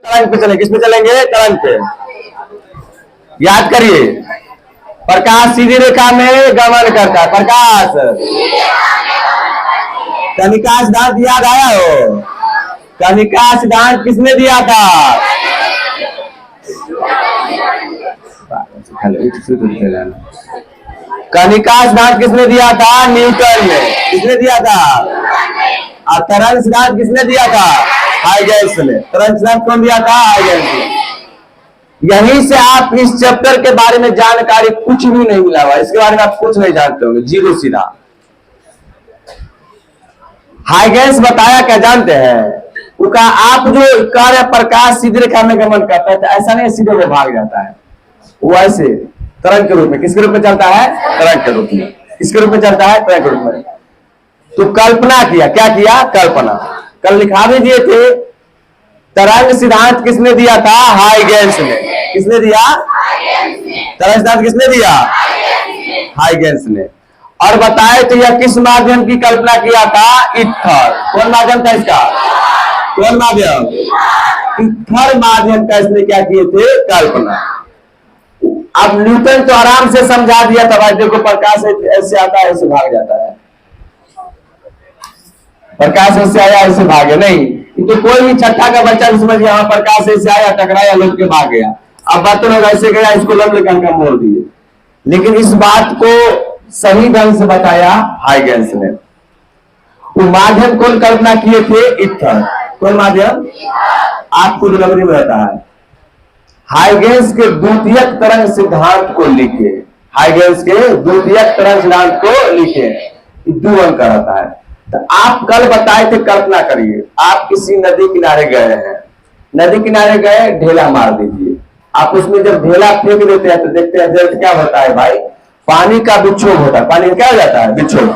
तरंग पे चलेंगे, किस पे चलेंगे? तरंग पे। याद करिए, प्रकाश सीधी रेखा में गमन करता है। प्रकाश कनिका सिद्धांत याद आया हो? कनिका सिद्धांत किसने दिया था? कनिका सिद्धांत किसने दिया था? न्यूटन ने। किसने दिया था? और तरंग सिद्धांत किसने दिया था? हाइगेंस ने। तरंग सिद्धांत कौन दिया था? हाइगेंस ने। यहीं से आप इस चैप्टर के बारे में जानकारी कुछ भी नहीं मिला हुआ, इसके बारे में आप कुछ नहीं जानते होंगे, जीरो सीधा। हाइगेंस बताया क्या जानते हैं? उसका आप जो कार्य प्रकाश सीधी रेखा में गमन करता है तो ऐसा नहीं सीधे में भाग जाता है, वो ऐसे तरंग के रूप में। किसके रूप में चलता है? तरंग के रूप में। किसके रूप में चलता है? तरंग के रूप में। तो कल्पना किया, क्या किया? कल्पना। कल लिखा भी दिए थे, तरंग सिद्धांत किसने दिया था? हाइगेंस ने। किसने दिया? तरंग सिद्धांत किसने दिया? हाइगेंस ने। और बताए तो यह किस माध्यम की कल्पना किया था? ईथर। कौन माध्यम था इसका? कौन माध्यम? ईथर माध्यम का इसने क्या किए थे? कल्पना। अब न्यूटन तो आराम से समझा दिया था भाई, देखो प्रकाश ऐसे आता है ऐसे भाग जाता है, प्रकाश ऐसे आया ऐसे भागे नहीं। तो कोई भी छठा का बच्चा समझ गया प्रकाश ऐसे आया, टकराया, लौट के भाग गया। अब बर्तन होगा ऐसे गया, इसको लब लेकर का मोड़ दिए। लेकिन इस बात को सही ढंग से बताया हाइगेंस ने। वो माध्यम कौन कल्पना किए थे? ईथर। कौन माध्यम? आपको नंबरी में रहता है। हाइगेंस के द्वितीयक तरंग सिद्धांत को लिखे। हाइगेंस के द्वितीयक तरंग सिद्धांत को लिखे, 2 अंक का रहता है। तो आप कल बताए थे कल्पना करिए, आप किसी नदी किनारे गए हैं, नदी किनारे गए, ढेला मार दीजिए। आप उसमें जब ढेला फेंक देते हैं तो देखते हैं जल्द क्या होता है भाई? पानी का विक्षोभ होता है। पानी क्या हो जाता है? विक्षोभ।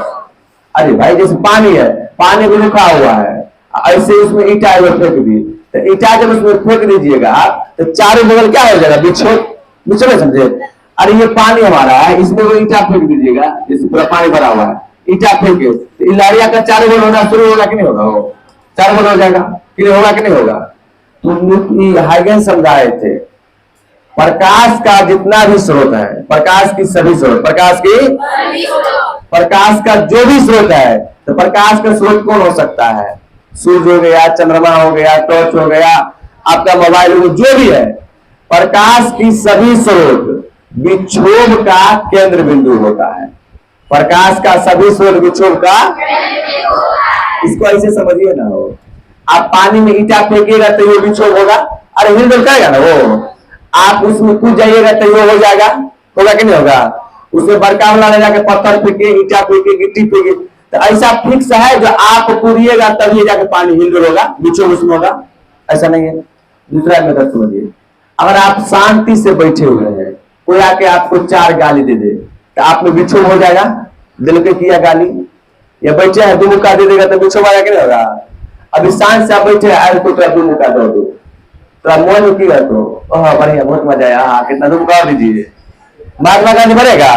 अरे भाई जैसे पानी है, पानी भी रुका हुआ है, ऐसे उसमें ईटा फेंक दी, तो ईटा जब उसमें फेंक दीजिएगा तो चारों बगल क्या हो जाएगा? विक्षोभ। विक्षोभ समझे? अरे ये पानी हमारा है, इसमें वो ईटा फेंक दीजिएगा, जैसे पूरा पानी भरा हुआ है, ईटा फेंके तो लहरिया का चारों बगल होना शुरू होगा कि नहीं होगा? वो चारों बगल हो जाएगा, क्लियर होगा कि नहीं होगा? तो हाइगेंस समझाए थे प्रकाश का जितना भी स्रोत है, प्रकाश की सभी स्रोत, प्रकाश का जो भी स्रोत है, तो प्रकाश का स्रोत कौन हो सकता है? सूर्य हो गया, चंद्रमा हो गया, टॉर्च हो गया, आपका मोबाइल हो, जो भी है, प्रकाश की सभी स्रोत विक्षोभ का केंद्र बिंदु होता है। प्रकाश का सभी स्रोत विक्षोभ का, इसको ऐसे समझिए ना। हो आप पानी में ईटा फेंकिएगा तो ये विक्षोभ होगा, अरे हिलडुल करेगा ना वो। आप उसमें कूद जाइएगा तो ये हो जाएगा, होगा कि नहीं होगा? उसमें बड़का वाला ले जाके पत्थर फेंके, ईटा फेंके, गिट्टी फेंके, तो ऐसा फिक्स है जो आप कूदिएगा तभी जाके पानी हिलडुल होगा, विक्षोभ उसमें होगा, ऐसा नहीं है। दूसरा मेथड समझिए, अगर आप शांति से बैठे हुए हैं, कोई आके आपको 4 गाली दे दे तो आप में विक्षोभ हो जाएगा? दिल के किया गाली, या बैठे हैं 2 मुक्का दे देगा तो विक्षोभ आएगा कि नहीं होगा? अभी शांत से आप बैठे हैं, तो 2 मुक्का दो, तो मोह में की तो बढ़िया, बहुत मजा आया, कितना 2 मुक्का दीजिए, महात्मा गांधी मरेगा?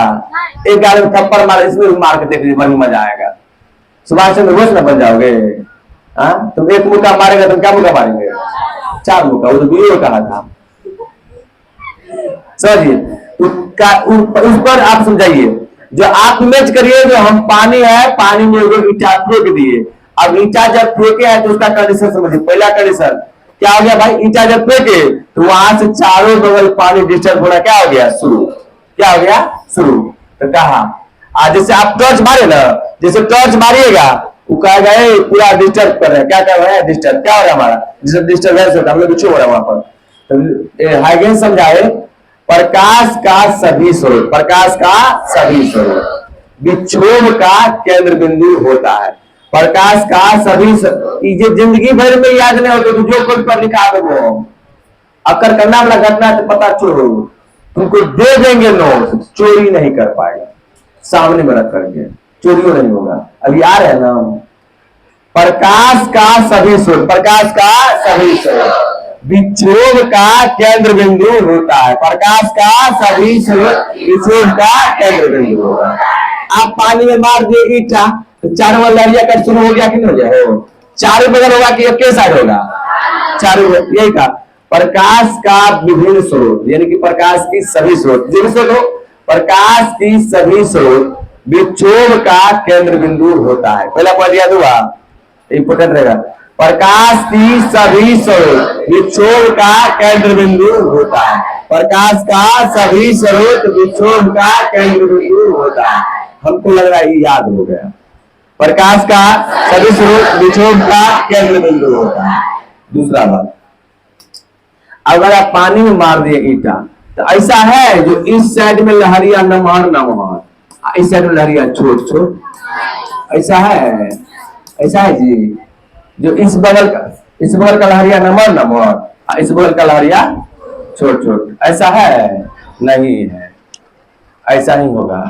एक गाली में थप्पड़ मार, इसमें मार के देख लीजिए, बड़ी मजा आएगा। सुभाष चंद्र बोस ना बन जाओगे? हाँ, तुम 1 मुक्का मारेगा, तुम क्या मुक्का मारेंगे? 4 मुक्का, वो तो वीडियो कहा था, समझिए। उस पर आप समझाइए, जो आप इमेज करिए, जो हम पानी है, पानी में ईटा फेंक दिए। अब ईटा जब फेंके है तो उसका कंडीशन समझिए। पहला कंडीशन क्या हो गया भाई? ईटा जब फेंके तो वहां से चारों बगल पानी डिस्टर्ब होना क्या हो गया? शुरू। क्या हो गया? शुरू। तो कहा आज जैसे आप टॉर्च मारे ना, जैसे टॉर्च मारिएगा वो कहेगा पूरा डिस्टर्ब कर रहे हैं, क्या कर रहे हैं? डिस्टर्ब। क्या हो रहा है हमारा? डिस्टर्बेंस होता है, हम लोग विक्षोभ हो रहा है वहां पर। तो हाइगेंस समझाए प्रकाश का सभी स्वरूप, प्रकाश का सभी स्वरूप विक्षोभ का केंद्र बिंदु होता है। प्रकाश का सभी ये जिंदगी भर में याद नहीं होते, तो जो कुछ पर लिखा दो वो अकर करना वाला घटना तो पता छोड़ो, तुमको दे देंगे नोट, चोरी नहीं कर पाएगा, सामने में रख करके चोरी नहीं होगा। अभी आ रहे हैं ना, प्रकाश का सभी स्वरूप, प्रकाश का सभी स्वरूप विक्षोभ का केंद्र बिंदु होता है। प्रकाश का सभी स्वरूप विक्षोभ का केंद्र बिंदु होता है। आप पानी में मार दिए ईटा तो चारों बगल लहरिया का शुरू हो गया कि नहीं हो गया? चारों बगल होगा कि एक साइड होगा? चारों, यही का प्रकाश का विभिन्न स्रोत, यानी कि प्रकाश की सभी स्रोत, जिन स्रोत प्रकाश की सभी स्रोत विक्षोभ का केंद्र बिंदु होता है। पहला पॉइंट याद हुआ, इंपोर्टेंट रहेगा। प्रकाश की सभी स्रोत विक्षोभ का केंद्र बिंदु होता है। प्रकाश का सभी स्रोत विक्षोभ का केंद्र बिंदु होता है। हमको लग रहा है ये याद हो गया। प्रकाश का सभी स्रोत विक्षोभ का केंद्र बिंदु होता है। दूसरा बात, अगर आप पानी में मार दिए ईटा तो ऐसा है जो इस साइड में लहरिया नमहर नमहर, इस साइड में लहरिया छोट छोट, ऐसा है? ऐसा है जी, जो इस बगल का लहरिया नमहर नमहर, इस बगल का लहरिया छोट छोट, ऐसा है? नहीं है, ऐसा ही होगा।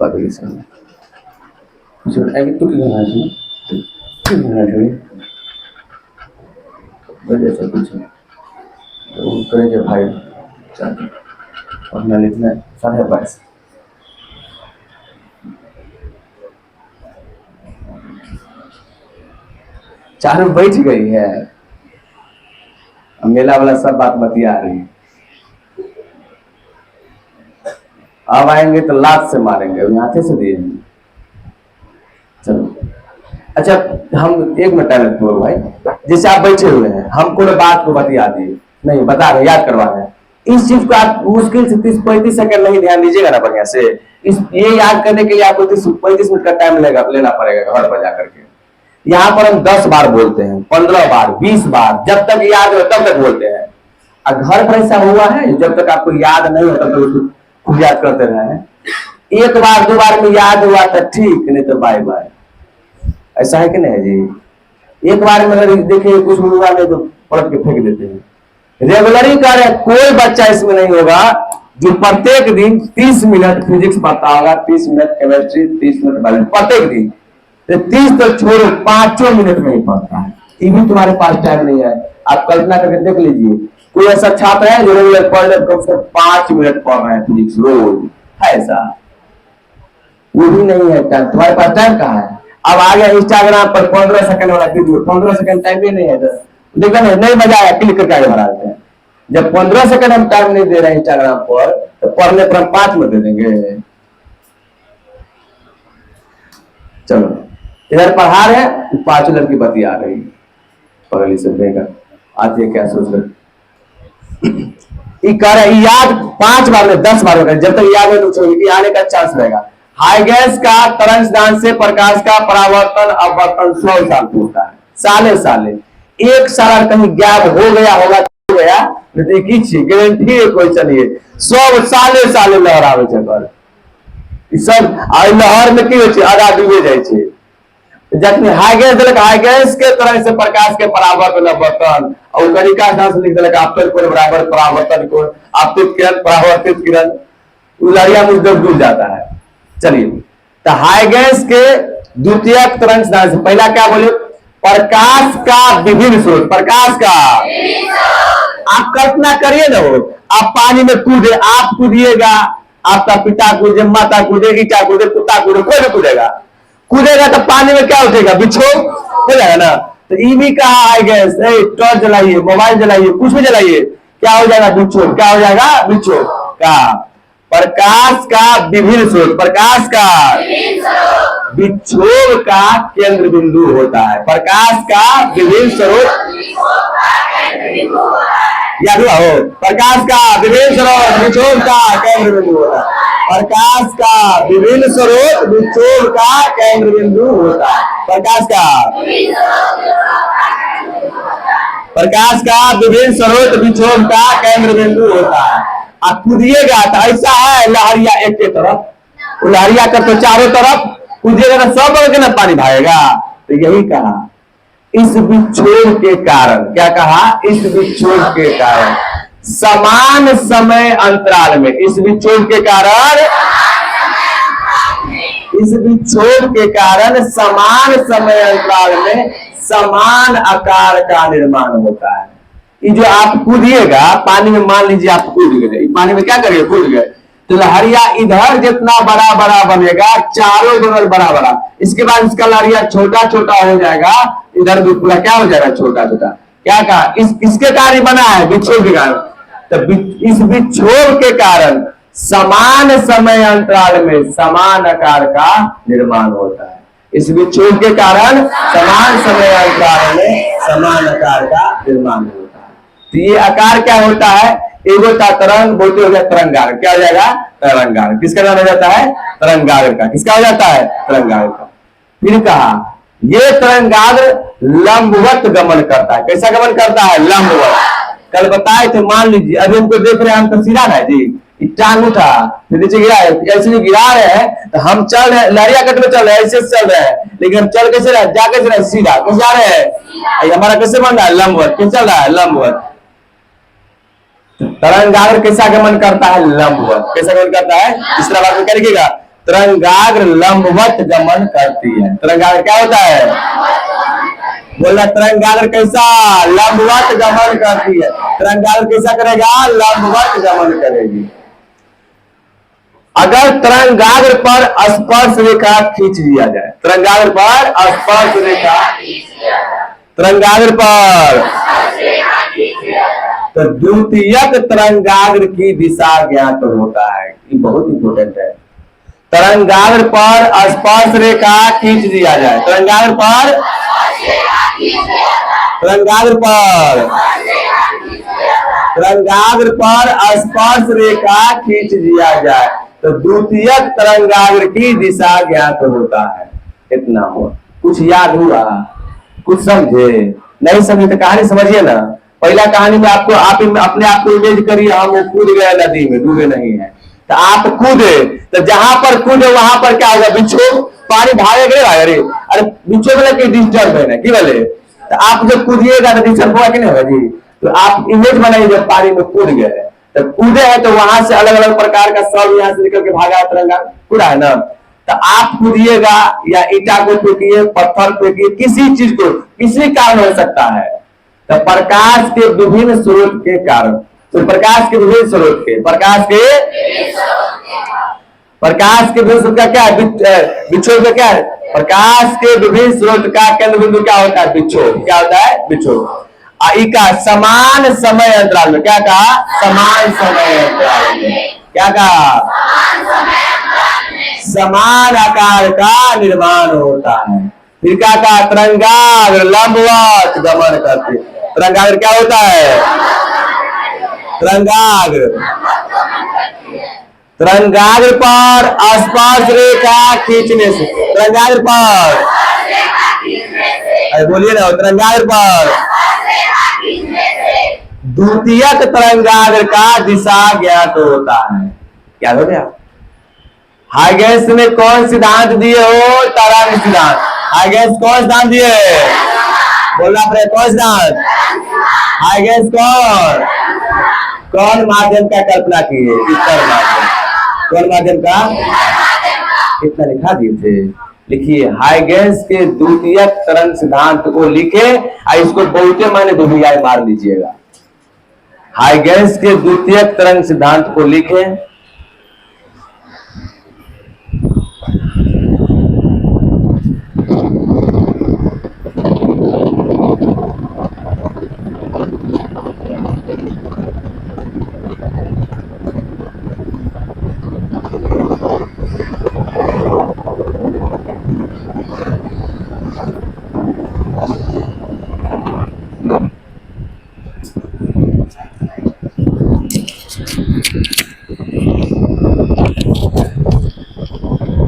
पकड़ी से तू कुछ करेंगे भाई और न लिखना 22.5। चारों बैठ गई है, मेला वाला सब बात बतिया रही है। अब आएंगे तो लात से मारेंगे, हाथे से दिए। चलो अच्छा, हम एक मिनट टाइम रखो भाई। जैसे आप बैठे हुए हैं, हम कोई बात को बतिया दिए, नहीं बता रहे, याद करवा रहे हैं। इस चीज को आप मुश्किल से 30-35 सेकंड नहीं ध्यान दीजिएगा ना बढ़िया से। ये याद करने के लिए आपको 30-35 मिनट का टाइम लेना पड़ेगा घर पर जाकर के। यहाँ पर हम 10 बार बोलते हैं, 15 बार, 20 बार, जब तक याद हो तब तक बोलते हैं। और घर पर ऐसा हुआ है जब तक आपको याद नहीं हो तब तक खुद याद करते रहे। एक बार 2 बार में याद हुआ तो ठीक, नहीं तो बाय बाय। ऐसा है कि नहीं जी? एक बार में अगर देखिए कुछ हुआ नहीं तो पलट के फेंक देते हैं। रेगुलरी कार्य कोई बच्चा इसमें नहीं होगा जो प्रत्येक दिन 30 मिनट फिजिक्स पढ़ता होगा, 30 मिनट केमिस्ट्री, 30 मिनट बायोलॉजी, प्रत्येक दिन। 30 तो छोड़ो, 5 मिनट में ही पढ़ता है। ये भी तुम्हारे पास टाइम नहीं है। आप कल्पना करके देख लीजिए, कोई ऐसा छात्र है जो रेगुलर पढ़ ले, कम से कम 5 मिनट पढ़ रहे हैं फिजिक्स रोज, है ऐसा? वो भी नहीं है टाइम। तुम्हारे पास टाइम कहाँ है? अब आ गया इंस्टाग्राम पर 15 सेकंड वाला वीडियो, 15 सेकंड टाइम भी नहीं है। देखा नहीं मजा आया, क्लिक करके आगे बढ़ा देते हैं। जब 15 सेकंड हम टाइम नहीं दे रहे हैं इंस्टाग्राम पर, तो पढ़ने पर हम 5 मिनट दे देंगे। चलो इधर पढ़ा रहे हैं, 5 लड़की बतिया रही, पगली से देगा आती है क्या सोच रहे कर याद 5 बार में 10 बार होगा। जब तक याद है तो आने का चांस रहेगा। हाइगेंस का तरंग सिद्धांत से प्रकाश का परावर्तन अपवर्तन 100 साल पूछता है, साले साले। एक साल कहीं गैप हो गया होगा तो गया, गारंटी है कोई। चलिए 100 साले साले लहरावे पर सब लहर में की आधा डूबे जाए। जखन हाइगेंस दिलक, हाइगेंस के तरंग से प्रकाश के परावर्तन अपवर्तन, और कनिका सिद्धांत लिख दिलक आपतित कोण बराबर परावर्तन कोण, आपतित किरण परावर्तित किरण, उलरिया मुझे डूब जाता है। चलिए तो हाइगेंस के द्वितीयक तरंग सिद्धांत से पहला क्या बोले? प्रकाश का विभिन्न स्रोत। प्रकाश का, आप कल्पना करिए ना, वो आप पानी में कूदे, आप कूदिएगा, आपका पिता कूदे, माता कूदे, ईटा कूदे, कुत्ता कूदे, कोई भी कूदेगा। कूदेगा तो पानी में क्या उठेगा? विक्षोभ हो जाएगा ना। तो ईवी का हाइगेंस, टॉर्च जलाइए, मोबाइल जलाइए, कुछ भी जलाइए, क्या हो जाएगा? विक्षोभ। क्या हो जाएगा? विक्षोभ का। प्रकाश का विभिन्न स्रोत, प्रकाश का विक्षोभ का केंद्र बिंदु होता है। प्रकाश का विभिन्न स्रोत, याद हुआ हो? प्रकाश का विभिन्न स्रोत विक्षोभ का केंद्र बिंदु होता है। प्रकाश का विभिन्न स्रोत विक्षोभ का केंद्र बिंदु होता है। प्रकाश का विभिन्न स्रोत विक्षोभ का केंद्र बिंदु होता है। आप कूदिएगा तो ऐसा है लहरिया एक के तरफ, लहरिया कर तो चारों तरफ कूदिएगा तो सब के ना पानी भागेगा। तो यही कहा, इस विक्षोभ के कारण, क्या कहा? इस विक्षोभ के कारण समान समय अंतराल में, इस विक्षोभ के कारण, इस विक्षोभ के कारण समान समय अंतराल में समान आकार का निर्माण होता है। ये जो आप कूदिएगा पानी में, मान लीजिए आप कूद गए, पानी में क्या करिए? कूद गए, तो लहरिया इधर जितना बड़ा बड़ा बनेगा, चारों बगल बड़ा बड़ा, इसके बाद इसका लहरिया छोटा छोटा हो जाएगा, इधर भी पूरा क्या हो जाएगा, छोटा छोटा। क्या कहा, इसके कारण बना है, विक्षोभ के कारण। तो इस विक्षोभ के कारण समान समय अंतराल में समान आकार का निर्माण होता है। इस विक्षोभ के कारण समान समय अंतराल में समान आकार का निर्माण होता है। तो ये आकार क्या होता है, एक होता तरंग, बोलते हो गया तरंगाग्र। क्या हो जाएगा, तरंगाग्र। किसका नाम हो जाता है, तरंगाग्र का। किसका हो जाता है, तरंगाग्र का। फिर कहा ये तरंगाग्र लंबवत गमन करता है। कैसा गमन करता है, लंबवत। कल बताए थे, मान लीजिए अभी हमको देख रहे हैं, हम तो सीधा है जी, टांग उठा फिर नीचे गिरा है, ऐसे नहीं गिरा रहे हैं तो हम चल रहे, लहरिया कट में चल रहे हैं, ऐसे चल रहे हैं, लेकिन हम चल कैसे रहे, जा कैसे रहे, सीधा कैसे जा रहे हैं, हमारा कैसे बन रहा है, लंबवत। कैसे चल रहा है, लंबवत। तरंगाग्र कैसा गमन करता है, लंबवत। कैसा गमन करता है, तीसरा बात में क्या लिखिएगा, तरंगाग्र लंबवत गमन करती है। तरंगाग्र क्या होता है, बोला तरंगाग्र कैसा, लंबवत गमन करती है। तरंगाग्र कैसा करेगा, लंबवत गमन करेगी। अगर तरंगाग्र पर स्पर्श रेखा खींच दिया जाए, तरंगाग्र पर स्पर्श रेखा, तरंगाग्र पर, तो द्वितीयक तरंगाग्र की दिशा ज्ञात होता है। ये बहुत इंपॉर्टेंट है। तरंगाग्र पर स्पर्श रेखा खींच दिया जाए, तरंगाग्र पर, तरंगाग्र पर, तरंगाग्र पर स्पर्श रेखा खींच दिया जाए तो द्वितीयक तरंगाग्र की दिशा ज्ञात होता है। इतना हो, कुछ याद हुआ, कुछ समझे, नहीं समझे तो कहानी समझिए ना। पहला कहानी में आपको अपने आप को इमेज करिए, हम कूद गए नदी में, डूबे नहीं है। तो आप कूदे, तो जहां पर कूदे वहां पर क्या होगा, विक्षोभ, पानी भागे गए, अरे विक्षोभ वाले डिस्टर्ब है ना कि बोले, तो आप जब कूदिएगा तो डिस्टर्ब होगा कि नहीं होगा जी। तो आप इमेज बनाइए, जब पानी में कूद गए, तो कूदे हैं तो वहां से अलग अलग प्रकार का सब यहाँ से निकल के भागा है, तिरंगा कूदा है ना। तो आप कूदिएगा या ईटा को फेंकिए, पत्थर फेंकिए, किसी चीज को, किसी कारण हो सकता है। तो प्रकाश के विभिन्न स्रोत के कारण, तो प्रकाश के विभिन्न स्रोत के, प्रकाश के विभिन्न स्रोत का क्या है, विक्षोभ का क्या है, प्रकाश के विभिन्न स्रोत का केंद्र बिंदु क्या होता है, विक्षोभ। क्या होता है, विक्षोभ। का समान समय अंतराल में, क्या कहा, समान समय अंतराल में, क्या कहा, समान आकार का निर्माण होता है। फिर क्या कहा, तरंगाग्र लंबवत गमन करती। तरंगाग्र क्या होता है, तरंगाग्र, तरंगाग्र पर स्पर्श रेखा खींचने से, तरंगाग्र पर, अरे बोलिए ना, तरंगाग्र पर द्वितीयक तरंगाग्र का दिशा ज्ञात होता है। क्या हो गया, हाइगेंस ने कौन सिद्धांत दिए हो, तरंग सिद्धांत। हाइगेंस कौन सिद्धांत दिए, बोलना पड़ेगा, कौन सिद्धांत, हाइगेंस कौन माध्यम का कल्पना की है, उत्तर माध्यम, कौन माध्यम का, कितना लिखा दिए थे, लिखिए, हाइगेंस के द्वितीयक तरंग सिद्धांत को लिखे और इसको बहुते मायने दुनिया मार लीजिएगा। हाइगेंस के द्वितीयक तरंग सिद्धांत को लिखे,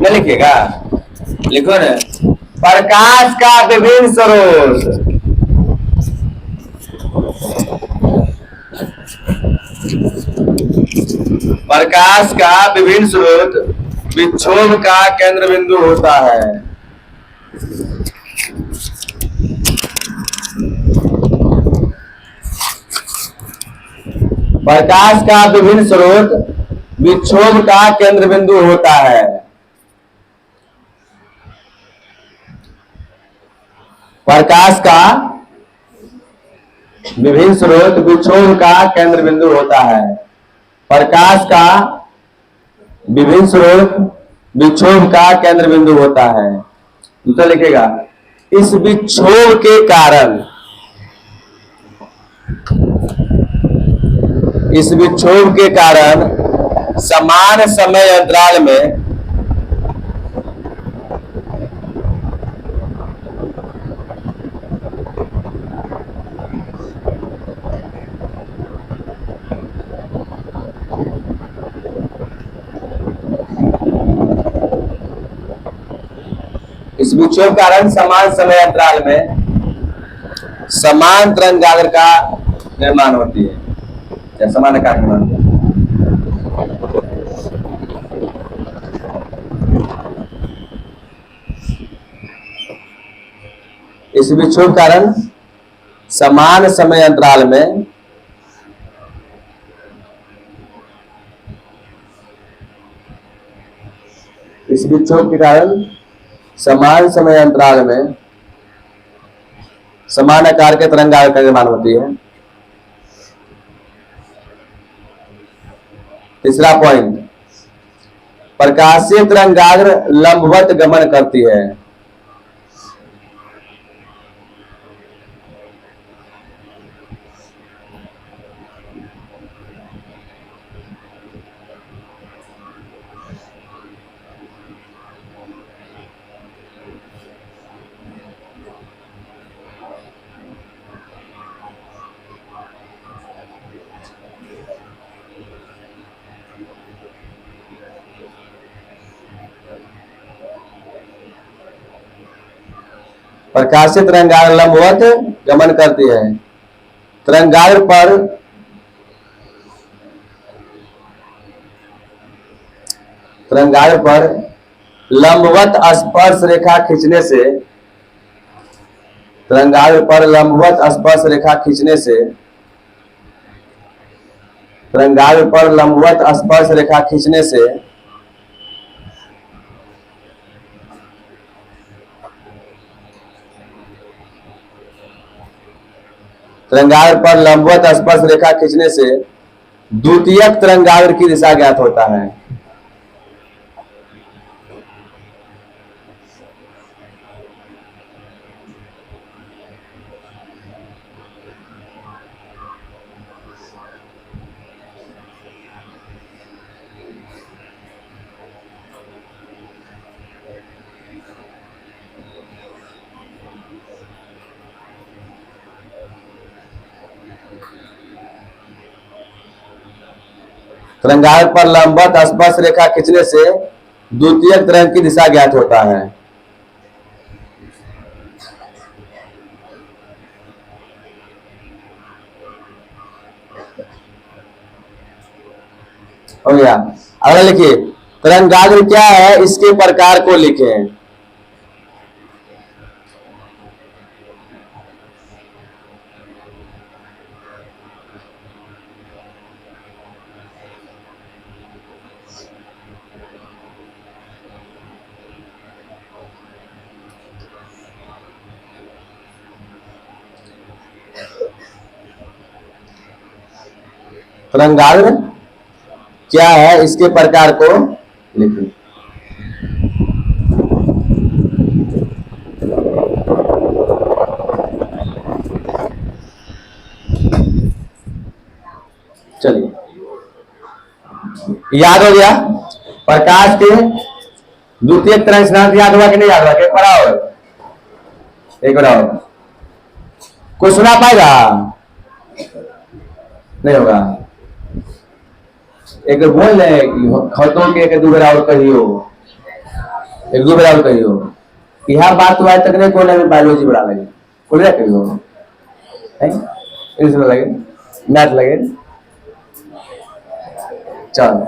लिखिएगा, लिखो ना, प्रकाश का विभिन्न स्रोत, प्रकाश का विभिन्न स्रोत विक्षोभ का केंद्र बिंदु होता है। प्रकाश का विभिन्न स्रोत विक्षोभ का केंद्र बिंदु होता है। प्रकाश का विभिन्न स्रोत विक्षोभ का केंद्र बिंदु होता है। प्रकाश का विभिन्न स्रोत विक्षोभ का केंद्र बिंदु होता है। दूसरा लिखेगा, इस विक्षोभ के कारण, इस विक्षोभ के कारण समान समय अंतराल में इस विक्षोभ के कारण समान समय अंतराल में समान तरंगाग्र का निर्माण होती है, या समान आकार निर्माण होती है। इस विक्षोभ के कारण समान समय अंतराल में इस विक्षोभ के कारण समान समय अंतराल में समान आकार के तरंगाग्र का निर्माण होती है। तीसरा पॉइंट, प्रकाशीय तरंगाग्र लंबवत गमन करती है। प्रकाशीय तरंगाग्र लंबवत गमन करती है। तरंगाग्र पर लंबवत स्पर्श रेखा खींचने से, तरंगाग्र पर लंबवत स्पर्श रेखा खींचने से, तरंगाग्र पर लंबवत स्पर्श रेखा खींचने से तरंगाग्र पर लंबवत स्पर्श रेखा खींचने से द्वितीयक तरंगाग्र की दिशा ज्ञात होता है। तरंगाग्र पर लंबवत स्पर्श रेखा खींचने से द्वितीयक तरंग की दिशा ज्ञात होता है। हो गया। अगला लिखिए, तरंगाग्र क्या है, इसके प्रकार को लिखें। तरंगाग्र क्या है, इसके प्रकार को लिखें। चलिए, याद हो गया प्रकाश के द्वितीय तरंग सिद्धांत याद हुआ कि नहीं याद हुआ? क्या पढ़ा हो? एक बार और कोई सुना पाएगा? नहीं होगा। एक बोल रहे खतों के एक दो बेर और कहियो, एक दो बेर और कहियो। यह बात हुआ तक नहीं कोने में बायोलॉजी बढ़ा लगे, बोल रहे कहियो इसमें लगे, मैथ लगे। चलो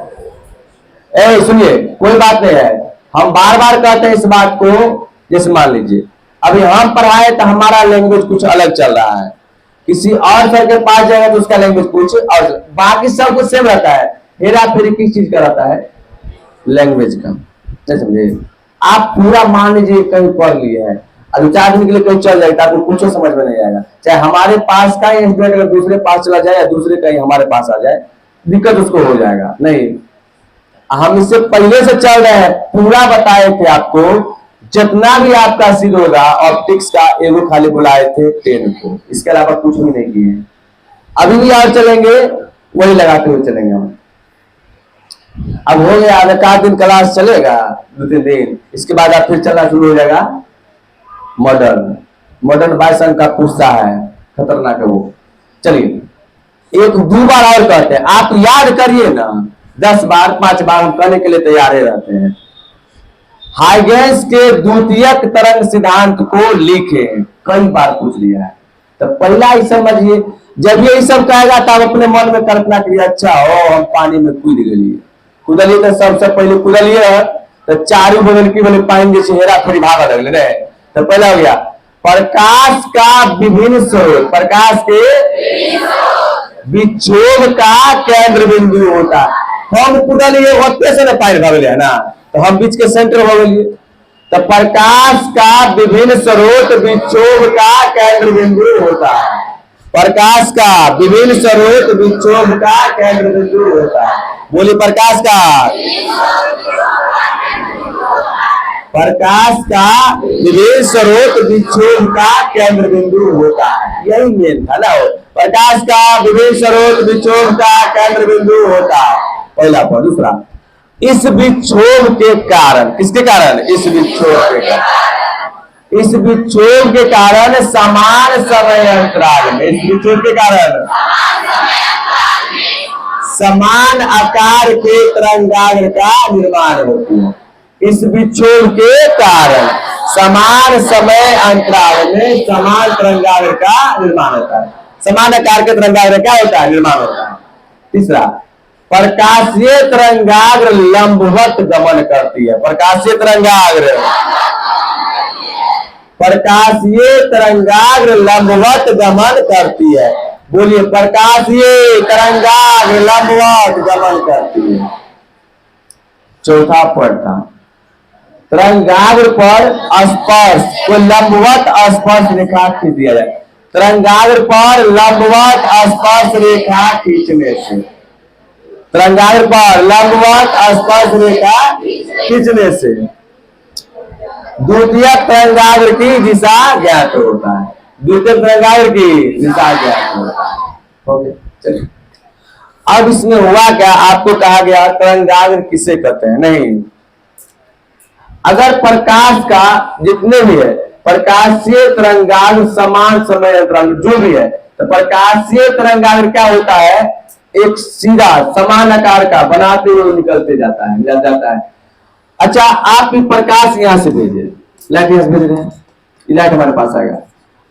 ए सुनिए, कोई बात नहीं है, हम बार बार कहते हैं इस बात को। जैसे मान लीजिए अभी हम पढ़ाए तो हमारा लैंग्वेज कुछ अलग चल रहा है, किसी और सर के पास जाएगा तो उसका लैंग्वेज कुछ और, बाकी सब कुछ सेम रहता है। हेरा फेरी किस चीज का रहता है? लैंग्वेज का। समझे? आप पूरा मान लीजिए कहीं पढ़ लिए है, अब 4 दिन के लिए कहीं चल जाएगा, आपको कुछ समझ में नहीं आएगा। चाहे हमारे पास का ही अगर दूसरे पास चला जाए या दूसरे का ही हमारे पास आ जाए, दिक्कत उसको हो जाएगा। नहीं, हम इससे पहले से चल रहे हैं, पूरा बताए थे आपको। जितना भी आपका सिद्ध होगा ऑप्टिक्स का, एगो खाली बुलाए थे 10 को, इसके अलावा कुछ भी नहीं किए। अभी भी और चलेंगे, वही लगाते हुए चलेंगे हम। अब हो गया, आधा 4 दिन क्लास चलेगा, 2-3 दिन, इसके बाद आप फिर चलना शुरू हो जाएगा मॉडर्न। मॉडर्न 22 अंक का पूछता है, खतरनाक है वो। चलिए 1-2 बार और कहते हैं, आप याद करिए ना, 10 बार 5 बार हम कहने के लिए तैयार ही रहते हैं। हाइगेंस के द्वितीयक तरंग सिद्धांत को लिखे, कई बार पूछ लिया है। तो पहला ही समझिए, जब ये सब कहेगा तब अपने मन में कल्पना करिए, अच्छा हो हम पानी में कूद गए, कूदलिए तो सबसे पहले कूदलिए तो चारू बगल की बोले पानी जैसे हेरा फेरी भागा लगले रे। तो पहला हो गया प्रकाश का विभिन्न स्रोत, प्रकाश के विक्षोभ का केंद्र बिंदु होता है। हम कूदलिए होते से ना पानी भागले है ना, तो हम बीच के सेंटर हो गए। तो प्रकाश का विभिन्न स्रोत विक्षोभ का केंद्र बिंदु होता है। प्रकाश का विभिन्न स्रोत विक्षोभ का केंद्र बिंदु होता है। बोलिए प्रकाश का विभिन्न स्रोत विक्षोभ का केंद्र बिंदु होता है। यही मेन था ना, प्रकाश का विभिन्न स्रोत विक्षोभ का केंद्र बिंदु होता है, पहला पर। दूसरा, इस विक्षोभ के कारण, किसके कारण? इस विक्षोभ के कारण, इस विक्षोभ के कारण समान समय अंतराल में, इस विक्षोभ के कारण समान आकार के तरंगाग्र का निर्माण होती है। इस विक्षोभ के कारण समान समय अंतराल में समान तरंगाग्र का निर्माण होता है। समान आकार के तरंगाग्र क्या होता है? निर्माण होता है। तीसरा, प्रकाशीय तरंगाग्र लंबवत गमन करती है। प्रकाशीय तरंगाग्र लंबवत गमन करती है। बोलिए प्रकाशीय तरंगाग्र लंबवत गमन करती है। चौथा पॉइंट था, तरंगाग्र पर स्पर्श को लंबवत स्पर्श रेखा खींच दिया जाए। तरंगाग्र पर लंबवत स्पर्श रेखा खींचने से, तरंगाग्र पर लंबवत स्पर्श रेखा खींचने से द्वितीय तरंगाग्र की दिशा ज्ञात होता है। द्वितीय तरंगाग्र की दिशा ज्ञात होता है। ओके, चलिए अब इसमें हुआ क्या, आपको कहा गया तरंगाग्र किसे कहते हैं? नहीं, अगर प्रकाश का जितने भी है प्रकाशीय तरंगाग्र समान समय अंतराल जो भी है, तो प्रकाशीय तरंगाग्र क्या होता है? एक सीधा समान आकार का बनाते हुए निकलते जाता है। अच्छा, आप भी प्रकाश यहां से भेजे, लाइट यहां से भेज रहे हैं, लाइट हमारे पास आएगा।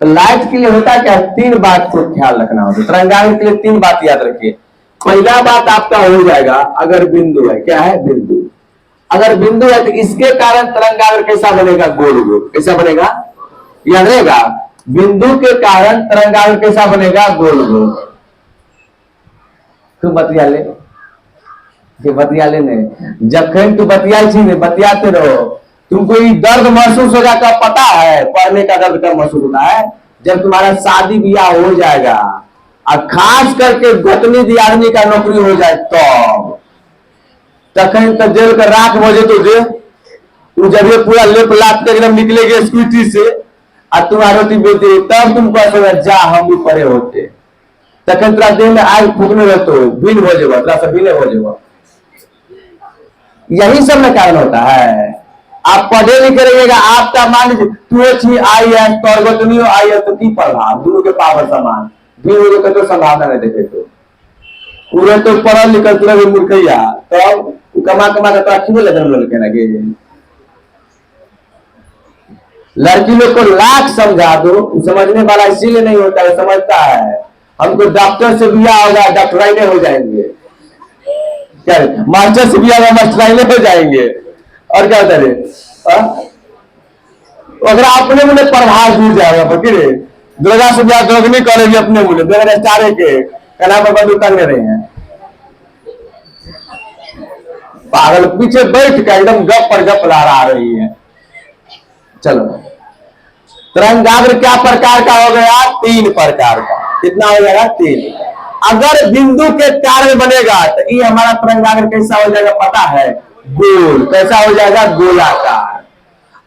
तो लाइट के लिए होता क्या? 3 बात को ख्याल रखना होता है। तरंगाग्र के लिए 3 बात याद रखिए। पहला बात आपका हो जाएगा, अगर बिंदु है, क्या है? बिंदु। अगर बिंदु है तो इसके कारण तरंगाग्र कैसा बनेगा? गोल गोल। कैसा बनेगा? याद रहेगा, बिंदु के कारण तरंगाग्र कैसा बनेगा? गोल गोल। तू बतिया ले, जखन तू बतियाते रहो, तुमको ये दर्द महसूस होगा। कब पता है? पढ़ने का दर्द कब महसूस होता है? जब तुम्हारा शादी ब्याह हो जाएगा, और खास करके गोतनी दियादनी का नौकरी हो जाए, तखन तो जेल का राख बजे तो जे तू जब ये पूरा लेप लाप के एकदम निकलेगी स्कूटी से, और तुम्हारा रोटी बेचे, तब तुम कहोगे जा हम भी पड़े होते। तखन तेरा देह में आग फूकने रहते हो, बिन हो जेबा, तेरा से बिने हो जेबा। यही सब में कारण होता है। आप पढ़े लिखे रहिएगा, आपका मान लीजिए तू अच्छी आई है, तौरगतनी आई है, तो की पढ़ा दोनों के पावर समान भी हो तो संभावना नहीं देखे। तो पूरे तो पढ़ल लिखल तुरंत मूर्खैया, तब कमा के तो अच्छी लगन लगे लगे। लड़की लोग को लाख समझा दो, समझने वाला इसीलिए नहीं होता है, समझता है हमको डॉक्टर से बिया होगा डॉक्टराइने हो जाएंगे, क्या मास्टर से बिया होगा मास्टराइने हो जाएंगे, और क्या होता है अगर अपने मुझे प्रभाव दी जाएगा फकीर दुर्गा से बिया दोगनी करेंगे अपने मुझे बगैर स्टारे के कला पर दुकान में रहे हैं पागल पीछे बैठ के एकदम गप पर गप लहरा रही है। चलो, तरंगाग्र क्या प्रकार का हो गया? 3 प्रकार का। कितना हो जाएगा? 3। अगर बिंदु के कार्य बनेगा तो ये हमारा तरंगाग्र कैसा हो जाएगा पता है? गोल। कैसा हो जाएगा? गोलाकार।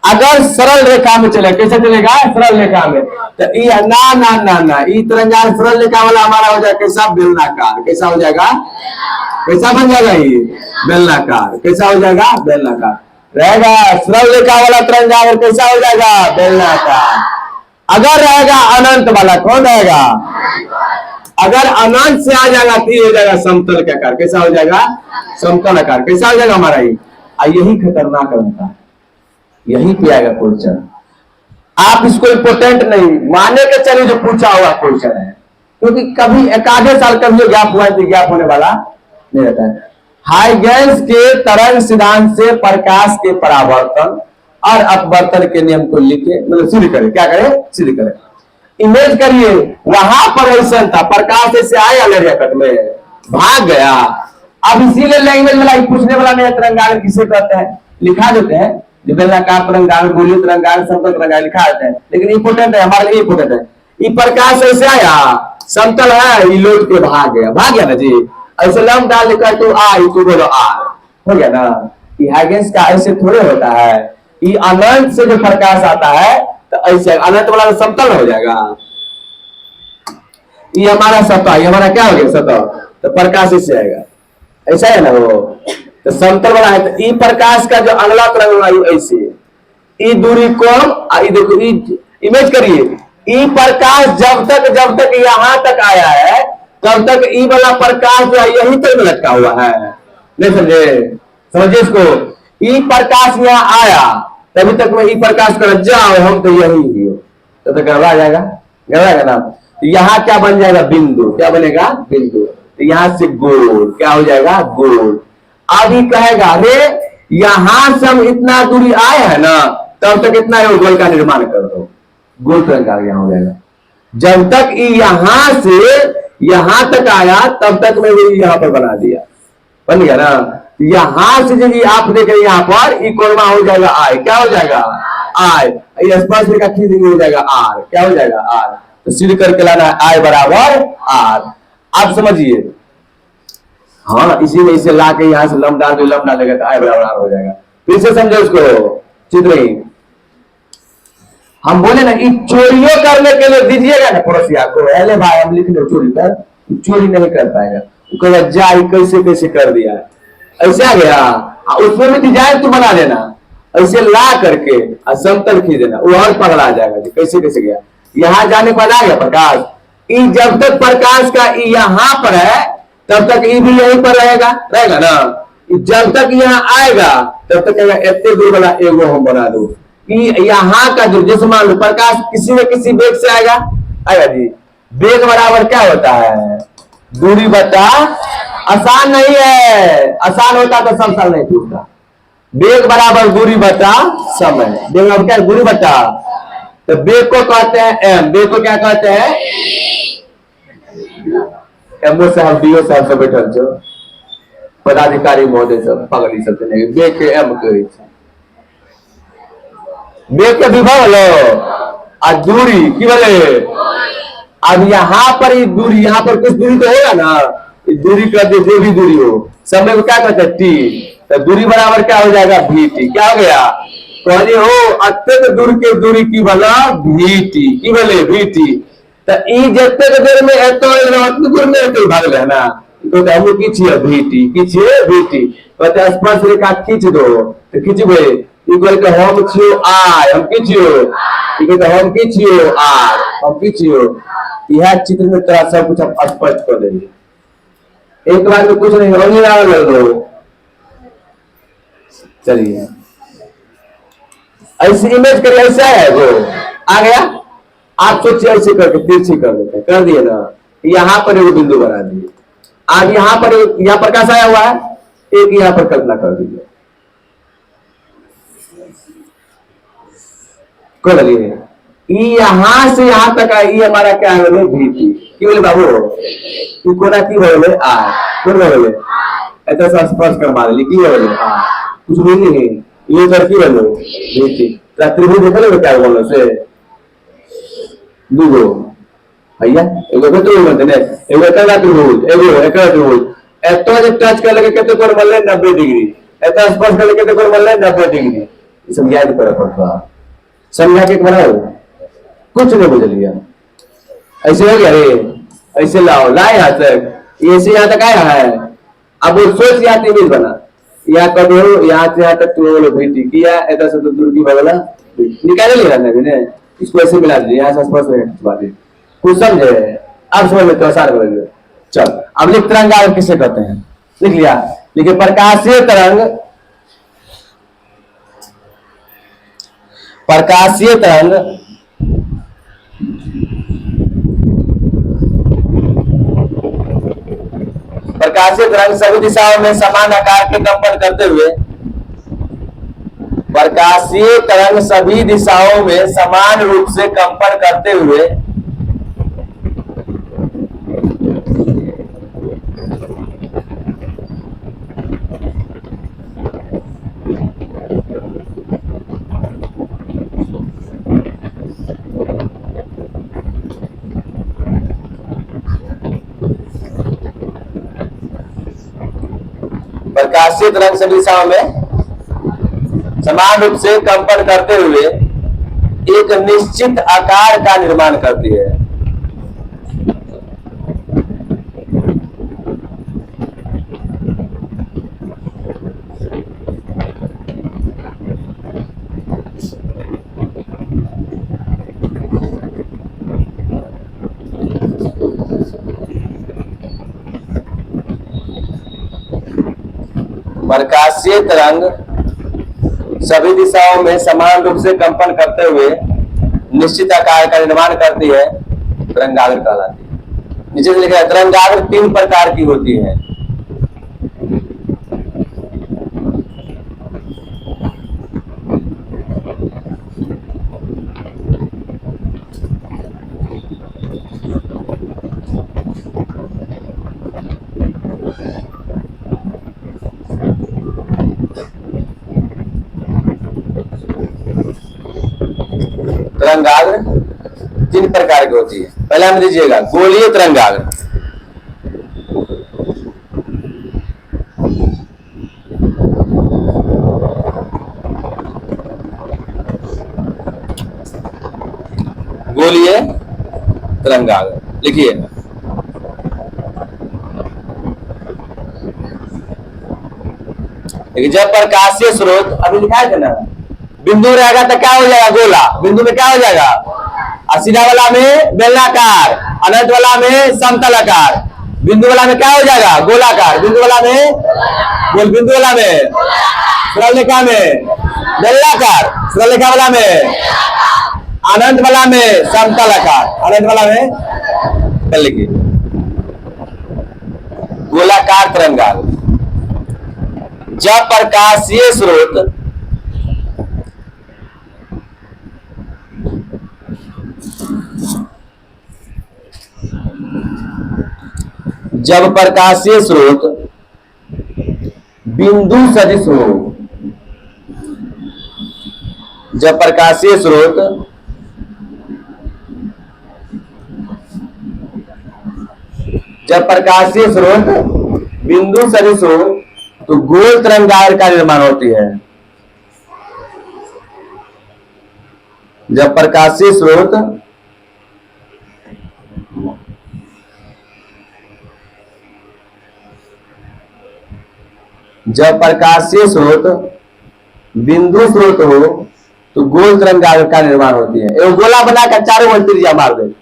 अगर सरल रेखा में चले, कैसे चलेगा? सरल रेखा में। तो ये ना ना ना ना, ये तरंगाग्र सरल रेखा वाला हमारा हो जाएगा कैसा? बेलनाकार। कैसा हो जाएगा? कैसा बन जाएगा? ये बेलनाकार। कैसा हो जाएगा? बेलनाकार रहेगा। सरल रेखा वाला तरंगाग्र कैसा हो जाएगा? बेलनाकार। अगर रहेगा अनंत वाला, कौन रहेगा? अगर अनंत से आ जाएगा तो ये हो जाएगा समतल का आकार। कैसा हो जाएगा? समतल आकार। कैसा हो जाएगा हमारा ये? यही खतरनाक होता है, यही पे आएगा क्वेश्चन। आप इसको इंपोर्टेंट नहीं माने के चलिए जो पूछा हुआ क्वेश्चन है, क्योंकि कभी एक आधे साल कभी गैप हुआ तो गैप होने वाला नहीं रहता है। हाइगेंस के तरंग सिद्धांत से प्रकाश के परावर्तन और अपवर्तन के नियम को लिखे, मतलब सिद्ध करें। क्या करें? सिद्ध करें। इमेज करिए, वहां पर ऐसा था, प्रकाश ऐसे आया लेरिया में भाग गया। अब इसीलिए लैंग्वेज वाला पूछने वाला नहीं, तरंगाग्र किसे कहते हैं लिखा देते हैं, जो बेलनाकार तरंगाग्र, गोलीय तरंगाग्र, समतल तरंगाग्र लिखा देते हैं, लेकिन इंपोर्टेंट है हमारे लिए, इंपोर्टेंट है। ये प्रकाश ऐसे आया, समतल है, ये लौट के भाग गया ना जी। ऐसे लम डाल लिखा तो आई तो बोलो आर, हो गया ना। ये हाइगेंस का ऐसे थोड़े होता है। ये अनंत से जो प्रकाश आता है तो ऐसे अनंत वाला समतल हो जाएगा। ये हमारा सतह, ये हमारा क्या हो गया? सतह। तो प्रकाश इससे आएगा, ऐसा है ना वो, तो समतल वाला है। तो ई प्रकाश का जो अगला तरंग वायु ऐसे, ई दूरी को देखो, इमेज करिए, ई प्रकाश जब तक यहां तक आया है तब तक ई वाला प्रकाश जो है यही तक में लटका हुआ है। नहीं समझे? समझिए इसको। ई प्रकाश यहाँ आया तभी तक में ई प्रकाश कर जाओ हम तो यही ही हो, तो गड़बड़ा जाएगा, गड़बड़ाएगा ना। तो यहाँ क्या बन जाएगा? बिंदु। क्या बनेगा? बिंदु। तो यहां से गोल। क्या हो जाएगा? गोल। अभी कहेगा अरे यहां से हम इतना दूरी आए हैं ना, तब तक इतना गोल का निर्माण कर दो। गोल तरंगाग्र यहाँ हो जाएगा। जब तक यहां से यहां तक आया तब तक मैं यहां पर बना दिया, बन गया ना। यहां से यदि आप देखें यहाँ पर ई कोरमा हो जाएगा आई। क्या हो जाएगा? आई। स्पर्श रेखा खींच हो जाएगा आर। क्या हो जाएगा? आर। तो सिद्ध करके लाना है आई बराबर आर। आप समझिए, हाँ, इसी में इसे ला के यहां से लम डाल देगा तो आई बराबर आर हो जाएगा। फिर से समझे उसको चित्र ही। हम बोले ना चोरियों करने के लिए दीजिएगा ना पड़ोसिया को, अरे भाई हम लिख लो चोरी कर, चोरी नहीं कर पाएगा। कहेगा जा कैसे कैसे कर दिया, ऐसे आ गया। उसमें भी डिजाइन तो बना देना, ऐसे ला करके समतल खींच देना, वो और पकड़ा जाएगा कैसे कैसे गया। यहाँ जाने पर आ गया प्रकाश। जब तक प्रकाश का यहाँ पर है तब तक ये भी यहीं पर रहेगा ना। जब तक यहाँ आएगा तब तक इतने दूर वाला एगो हम बना दो कि यहाँ का जो जिस मान लो प्रकाश किसी न किसी वेग से आएगा जी। वेग बराबर क्या होता है? दूरी बटा, आसान नहीं है, आसान होता तो सब साल नहीं पूछता। वेग बराबर दूरी बटा समय। वेग क्या? दूरी बटा, तो वेग को कहते हैं एम। वेग को क्या कहते हैं? एमओ साहब, डीओ साहब सब बैठल छो, पदाधिकारी महोदय सब पगली सब वेग के एम कहे। वेग के विभव लो आ दूरी की बोले। अब यहाँ पर ये दूरी, यहाँ पर कुछ दूरी तो होगा ना, दूरी कर दे जो भी दूरी हो, समय को क्या कहते हैं? टी। तो दूरी बराबर क्या हो जाएगा? भी टी। क्या हो गया? कहलिए हो अत्यंत दूर के दूरी की बना भी टी की बोले भी टी। तो जितने देर में उतनी दूर में तो भाग लेना, तो हम खींचिए भी टी, खींचिए भी टी। कहते स्पर्श रेखा खींच दो, तो खींचबे हम छियो आर, हम खींचियो, हम खींचियो आर, हम खींचियो। यह चित्र में तरह सब कुछ आप स्पष्ट कर देंगे। एक बार में कुछ नहीं होगा। चलिए ऐसी इमेज करिए, ऐसा है वो आ गया। आप सोचिए ऐसे करके तिरछी कर देते हैं, कर दिए ना। यहाँ पर एक बिंदु बना दिए। आज यहाँ पर कैसा आया हुआ है? एक यहाँ पर कल्पना कर दीजिए, कर लिए यहां से यहां तक है। ये हमारा क्या है? भीटी की बोले बाबू, कोना की बोले आर, कौन बोले ऐसा सा स्पर्श कर मार ली की बोले आर, कुछ नहीं है। ये कर की बोले भीटी। त्रिभुज देख लो क्या बोलो से दूगो भैया एगो तो त्रिभुज बनते ने एगो एकरा त्रिभुज एगो एकरा त्रिभुज एतो जब टच कर लगे केते कोण बनले 90 डिग्री एतो स्पर्श कर लगे केते कोण बनले 90 डिग्री ये सब याद करे पड़ता समझा के बनाओ कुछ नहीं बुझलिया ऐसे हो गया रे ऐसे लाओ लाए यहाँ तक ऐसे यहाँ तक आया है अब वो सोच यहाँ इमेज बना यहाँ कब यहाँ से यहाँ तक तुम भेटी किया ऐसा से तो दूर की बगला निकाले ले रहा है इसको ऐसे मिला दीजिए यहाँ से स्पर्श बात कुछ समझे अब समझ में तो आसान बन गए चल अब लिख तरंग किसे कहते हैं लिख लिया लिखे प्रकाशीय तरंग प्रकाशीय तरंग प्रकाशीय तरंग सभी दिशाओं में समान आकार के कंपन करते हुए प्रकाशीय तरंग सभी दिशाओं में समान रूप से कंपन करते हुए प्रकाशीय तरंग सभी दिशाओं में समान रूप से कंपन करते हुए एक निश्चित आकार का निर्माण करती है प्रकाशीय तरंग सभी दिशाओं में समान रूप से कंपन करते हुए निश्चित आकार का निर्माण करती है तरंगाग्र कहलाती है नीचे से लिखा है तरंगाग्र 3 प्रकार की होती है तरंगाग्र 3 प्रकार की होती है पहला में दीजिएगा गोलीय तरंगाग्र गोलीय तरंगाग्र लिखिए जब प्रकाशीय स्रोत अभी लिखा है ना बिंदु रहेगा तो क्या हो जाएगा गोला बिंदु में क्या हो जाएगा और सीधा वाला में बेलनाकार अनंत वाला में समतलाकार बिंदु वाला में क्या हो जाएगा गोलाकार बिंदु वाला में बिंदु वाला में सरलरेखा में बेलनाकार सरलरेखा वाला में अनंत वाला में समतलाकार अनंत वाला में लिखिए गोलाकार तरंगाग्र जब प्रकाशीय स्रोत जब प्रकाशीय स्रोत बिंदु सदिश हो जब प्रकाशीय स्रोत जब प्रकाशीय स्रोत बिंदु सदिश हो तो गोल तरंगाग्र का निर्माण होती है जब प्रकाशीय स्रोत जब प्रकाशीय स्रोत बिंदु स्रोत हो तो गोल तरंगाग्र का निर्माण होती है एक गोला बनाकर चारों ओर त्रिज्या मार दे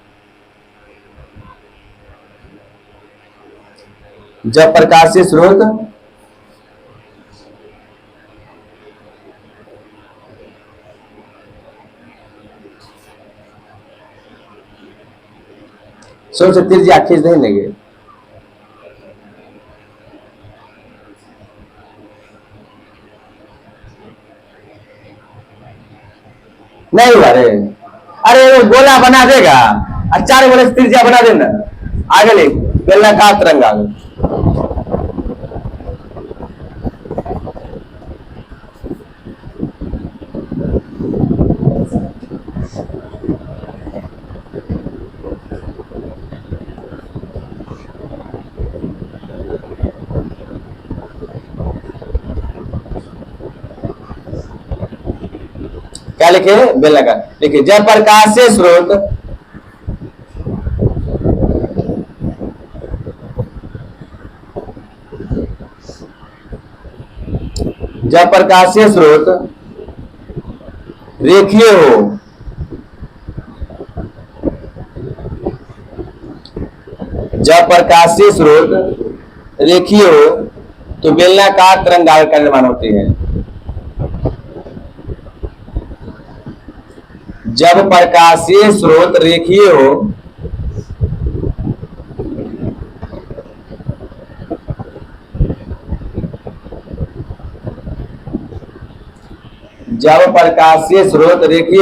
जब प्रकाशीय स्रोत सोच त्रिज्या खींच नहीं लेंगे नहीं हुआ रे अरे वो गोला बना देगा और 4 गोले त्रिज्या बना देना आगे ले बेलनाकार तरंगाग्र क्या लिखे, बेलनाकार। देखिए जब प्रकाशीय स्रोत रेखीय हो, जब प्रकाशीय स्रोत रेखीय हो तो बेलनाकार तरंगाग्र का निर्माण होती है। जब प्रकाशीय स्रोत रेखीय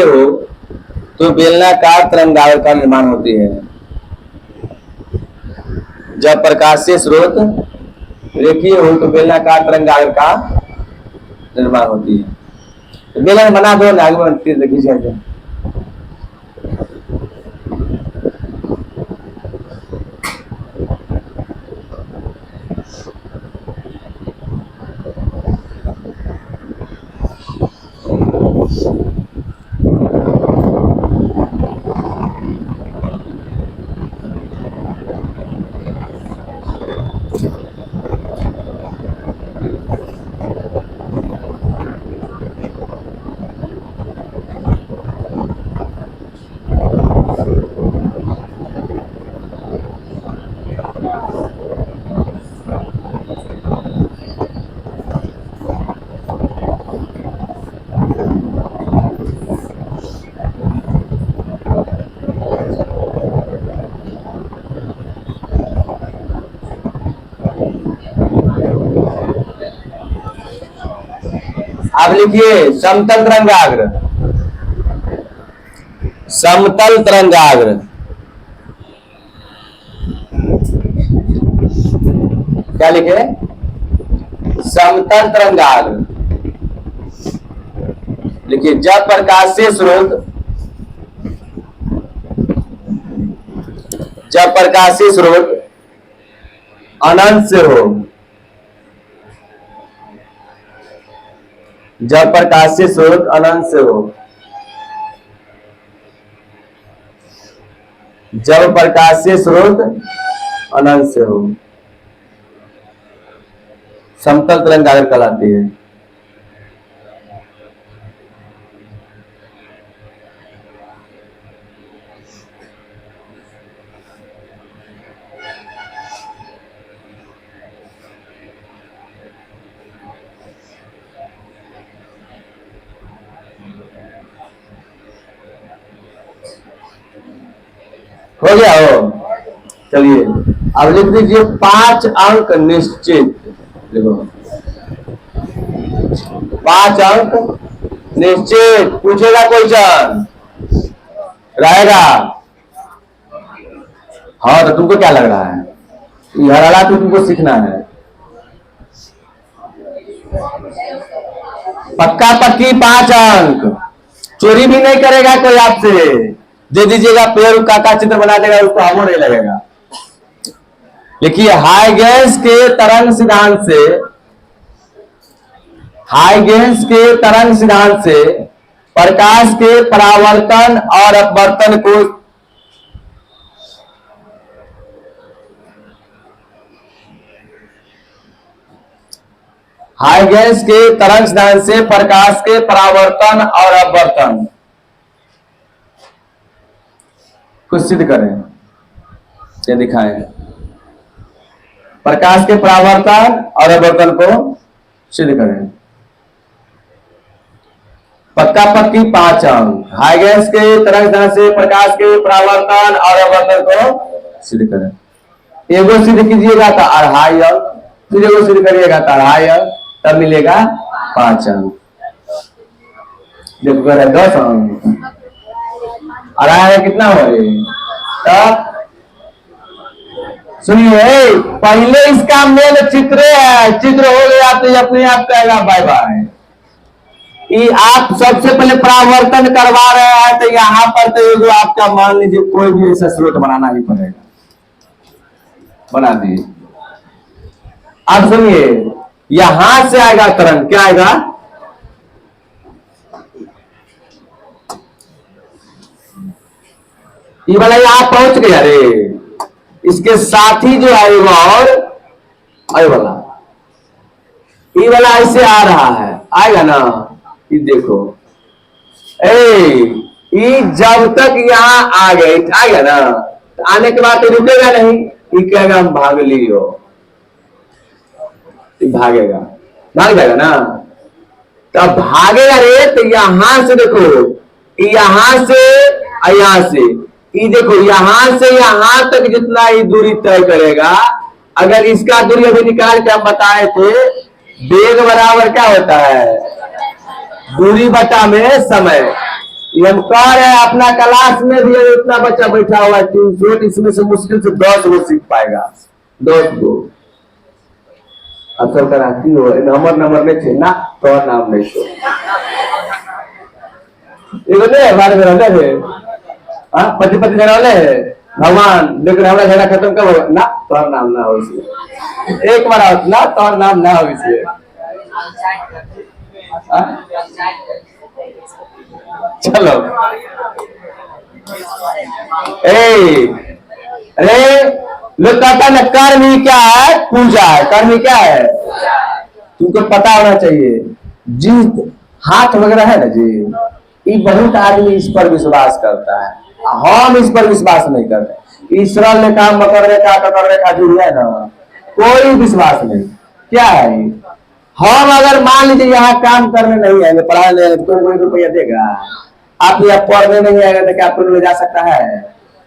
हो तो बेलनाकार तरंगाग्र का निर्माण होती है। जब प्रकाशीय स्रोत रेखीय हो तो बेलनाकार तरंगाग्र का निर्माण होती है। तो बेलन बना दो, आगे बढ़ती है। अब लिखिए समतल तरंगाग्र। समतल तरंगाग्र क्या लिखे, समतल तरंगाग्र। लिखिए जब प्रकाशीय स्रोत अनंत से हो, जब प्रकाशीय स्रोत अनंत से हो, जब प्रकाशीय स्रोत अनंत से हो, समतल तरंगाग्र कहलाती है। हो गया हो, चलिए अब लिख दीजिए 5 अंक निश्चित। देखो 5 अंक निश्चित पूछेगा क्वेश्चन रहेगा। हाँ तो तुमको क्या लग रहा है, हराला तो तुमको सीखना है। पक्का पक्की 5 अंक, चोरी भी नहीं करेगा कोई आपसे, दे दीजिएगा पेड़ का चित्र बना देगा, उसको हमो नहीं लगेगा। देखिए हाइगेंस के तरंग सिद्धांत से प्रकाश के परावर्तन और अपवर्तन को हाइगेंस के तरंग सिद्धांत से प्रकाश के परावर्तन और अपवर्तन को सिद्ध करें, ये दिखाएं। प्रकाश के परावर्तन और अपवर्तन को सिद्ध करें। पक्का पक्की 5 अंक, हाइगेंस के तरंग सिद्धांत से प्रकाश के परावर्तन और अपवर्तन को सिद्ध करें। एगो सिद्ध कीजिएगा तो 2.5 अंक, फिर एगो सिद्ध करिएगा तो 2.5 अंक, तब मिलेगा 5 अंक। देखो 10 अंक, 2.5 कितना हो रही। तब सुनिए पहले इसका मेन चित्र है, चित्र हो गया तो अपने आप कहेगा बाय बाय। आप सबसे पहले परावर्तन करवा रहे हैं तो यहाँ पर तो जो आपका मान लीजिए कोई भी ऐसा स्रोत बनाना ही पड़ेगा, बना दिए। अब सुनिए यहां से आएगा तरंग, क्या आएगा, ये वाला यहाँ पहुंच गया रे, इसके साथ ही जो है वो और ये वाला ऐसे आ रहा है, आएगा ना, ये देखो ये जब तक यहाँ आ गए आएगा ना, आने के बाद तो रुकेगा नहीं, ये कहेगा हम भाग लियो, भागेगा, भाग जाएगा ना। तब भागेगा रे, तो यहां से देखो, यहां से ये देखो, यहां से यहां तक जितना ये दूरी तय करेगा, अगर इसका दूरी अभी निकाल के हम बताए थे, वेग बराबर क्या होता है, दूरी बटा में समय। ये हम कह रहे हैं अपना क्लास में भी इतना बच्चा बैठा हुआ है 300, इसमें से मुश्किल से 10 गो सीख पाएगा, 10 गो। असल कराती हो नंबर नहीं छे ना, तो नाम नहीं छो एगो ने बारे में रहते है, हां पति जन वाले है भगवान, लेकिन हमरा झगड़ा खत्म कब हो ना, तो नाम ना हो इसलिए एक बार आओ ना, तो नाम ना हो इसलिए। चलो अरे लोग कहता ना कर्म ही क्या है, पूजा है, कर्म ही क्या है, तुमको पता होना चाहिए। जी हाथ वगैरह है ना जी, ये बहुत आदमी इस पर विश्वास करता है, हम इस पर विश्वास नहीं करते। ईश्वर ने काम मकर रेखा जो है ना, कोई विश्वास नहीं। क्या है, हम अगर मान लीजिए यहाँ काम करने नहीं आएंगे, पढ़ाने कोई रुपया देगा, आप यहाँ पढ़ने नहीं आएगा तो क्या आपको ले जा सकता है,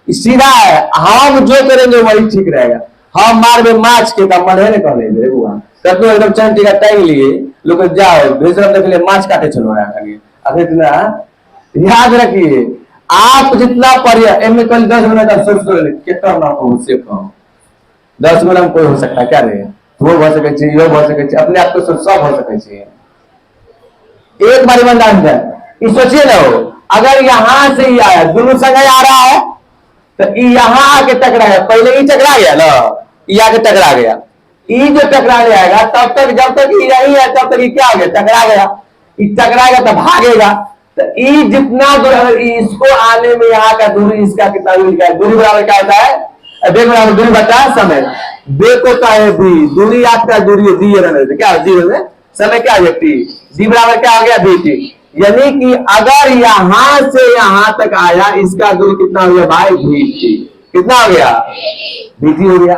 सीधा है, हम जो करेंगे वही ठीक रहेगा। हम मार में माछ के काम मन है ना, कहले बुआ कतो एकदम चंटी का टाइम लिए लोग जाओ भेजरम देख ले माछ काटे चलो रहा खाली। अब इतना याद रखिए, आप जितना पढ़िए एम कल 10 मिनट का सोच कर कितना ना हो से कम 10 मिनट में कोई हो सकता है क्या रे, वो हो सके छी, यो हो सके छी, अपने आप को सब हो सके छी। एक बार ईमानदार है, ये सोचिए ना, हो अगर यहां से ही आया दोनों संग आ रहा है तो यहां आके टकरा गया, पहले ही टकरा गया ना, ये आके टकरा गया, ये जो टकराने आएगा तब तक जब तक ये नहीं है तब तक ये क्या हो गया, टकरा गया, ये टकराएगा तो भागेगा। तो ये जितना दूर इसको आने में यहाँ का दूरी, इसका कितना दूरी का दूरी बराबर क्या होता है, वेग बराबर दूरी बटा समय। वेग को क्या है भी, दूरी आपका दूरी दी रहने क्या दी रहने, समय क्या है टी, डी बराबर क्या हो गया वी टी। यानी कि अगर यहां से यहां तक आया, इसका दूरी कितना हो गया भाई वी टी, कितना हो गया वी टी हो गया।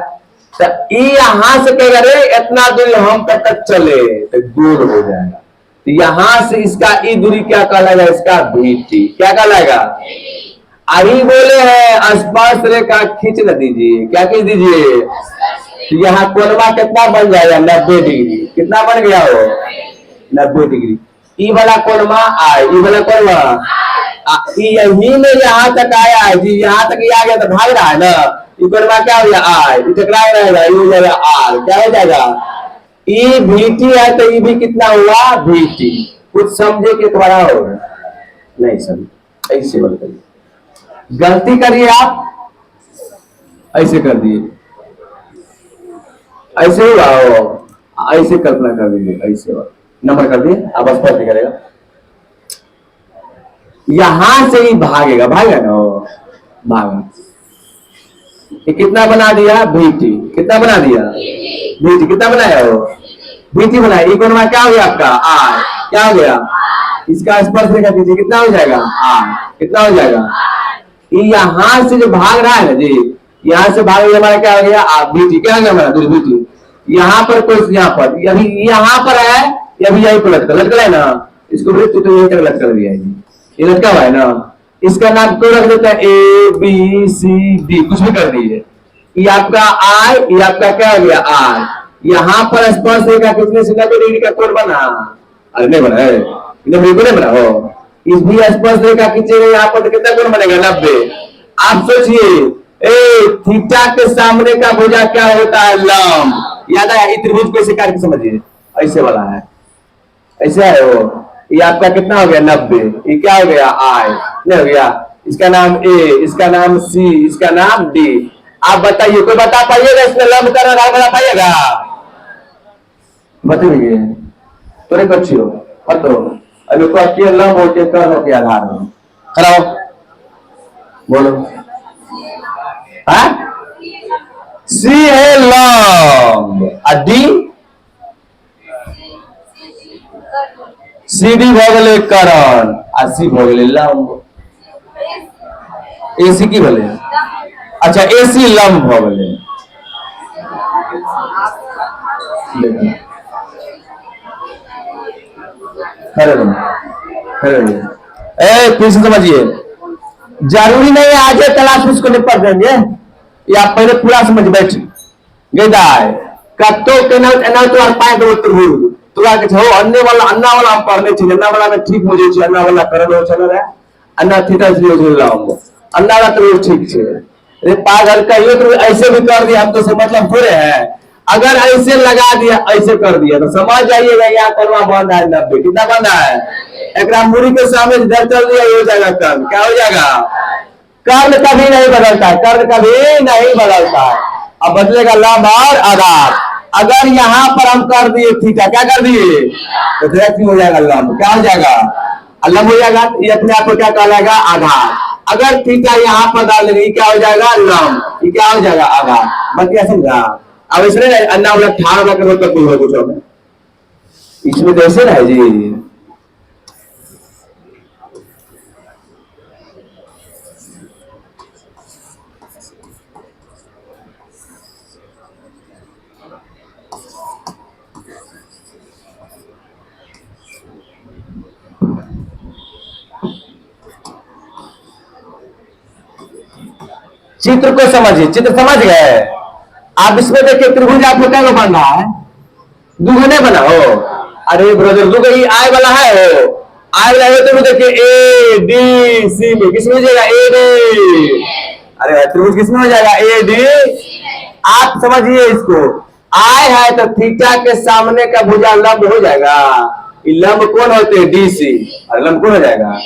तो यहां से कहेगा रे इतना दूरी हम तक चले तो दूर हो जाएगा, तो यहां से इसका ई दूरी क्या कहलाएगा, इसका वी टी क्या कहलाएगा। अभी बोले हैं स्पर्श रेखा खींच न दीजिए, क्या खींच दीजिए, तो यहाँ कोणवा कितना बन जाएगा 90 डिग्री, कितना बन गया हो 90 डिग्री। ई वाला कोणवा आए, ई वाला कोणवा यही में यहाँ तक आया है जी, यहाँ तक आ गया तो भाग रहा है ना, ई कोणवा क्या हो गया आए, टकरा रहेगा, ये हो जाएगा आर, क्या हो जाएगा ई भीटी है, तो ये भी कितना हुआ भीटी। कुछ समझे कि तुम्हारा होगा नहीं समझे, ऐसे बोल करिए, गलती करिए आप ऐसे कर दिए, ऐसे हुआ हो, ऐसे कल्पना कर दीजिए, ऐसे नंबर कर दिए आप स्पष्ट करेगा, यहां से ही भागेगा, भागेगा ना भागा। ये कितना बना दिया भीटी, कितना बना दिया भीटी, कितना बनाया हो भीटी बनाया। ये कोण क्या हो गया आपका आर, क्या हो गया, इसका स्पर्श रेखा कीजिए, कितना हो जाएगा आर, कितना हो जाएगा। ये यहां से जो भाग रहा है ना जी, यहाँ से भाग हमारा क्या हो गया आप भीटी, क्या हो गया हमारा दूरी भीटी। यहाँ पर कोई यहाँ पर अभी यहाँ पर है, अभी यही पर लटका है ना, इसको भी तो यही तक लटका दिया है, ये लटका हुआ है ना, इसका नाम क्यों रख देता है ए बी सी डी, कुछ भी कर दीजिए। ये आपका आई, ये आपका क्या हो गया आर, यहाँ पर स्पर्श रेखा कितने से 90 डिग्री का कोण बना, अरे नहीं बना है, बिल्कुल नहीं बना हो, इस भी स्पर्श रेखा खींचेगा यहाँ पर तो कितना कोण बनेगा 90। आप सोचिए थीटा के सामने का भुजा क्या होता है लंब, याद आया, त्रिभुज को ऐसे काट के समझिए, ऐसे वाला है, ऐसे है वो, ये आपका कितना हो गया 90, ये क्या हो गया आई, नहीं हो गया, इसका नाम ए, इसका नाम सी, इसका नाम डी। आप बताइए कोई बता पाइएगा इसमें लंब का नाम बता पाइएगा, बताइए तो नहीं बच्ची हो तो अभी लंब होते कर के आधार में कराओ, बोलो हाँ, सी है लंब, और डी सी डी भगले करण, आ सी भगले लंब। एसी की भले, अच्छा एसी लंब भगले। फिर से समझिए, जरूरी नहीं है आज क्लास में इसको निपट देंगे, या पहले पूरा समझ बैठ गए। कत्तो केनल एनल तो और पाए तो त्रिभुज तो आके छो अन्य वाला अन्ना वाला हम पढ़ने छी, अन्ना वाला में ठीक हो जे छी, अन्ना वाला करल हो चल रहा, अन्ना थीटा से हो लाऊंगा, अन्ना वाला तो ठीक छे। अरे पागल कहियो तो ऐसे भी कर दिया, हम तो से मतलब थोड़े है। अगर ऐसे लगा दिया, ऐसे कर दिया तो समझ जाइएगा यहाँ करवा बंद है, 90 कितना बंद है, एक मुड़ी के सामने इधर चल दिया, हो जाएगा कर्म, क्या हो जाएगा, कर्ण कभी नहीं बदलता है, कर्ण कभी नहीं बदलता है। अब बदलेगा लंब और आधार। अगर यहाँ पर हम कर दिए थीटा, क्या कर दिए तो डायरेक्ट हो जाएगा लंब, क्या हो जाएगा लंब हो जाएगा, ये अपने आप को क्या कहलाएगा आधार। अगर थीटा यहाँ पर डाल देंगे क्या हो जाएगा लंब, ये क्या हो जाएगा आधार। बस क्या समझा, अब इसमें अन्ना वाला ठाड़ वाला करो तो कुछ इसमें तो ऐसे रहे जी। चित्र को समझिए, चित्र समझ गए आप। इसमें देखिए त्रिभुज आपको क्या बन रहा है, दुगने बना हो। अरे ब्रदर दुगो ये आय वाला है, हो आय वाला है तो देखिए ए डी सी में किसमें हो जाएगा ए डी। अरे त्रिभुज किसमें हो जाएगा ए डी। आप समझिए इसको, आय है तो थीटा के सामने का भुजा लंब हो जाएगा, लंब कौन होते हैं डी सी, और लंब कौन हो जाएगा,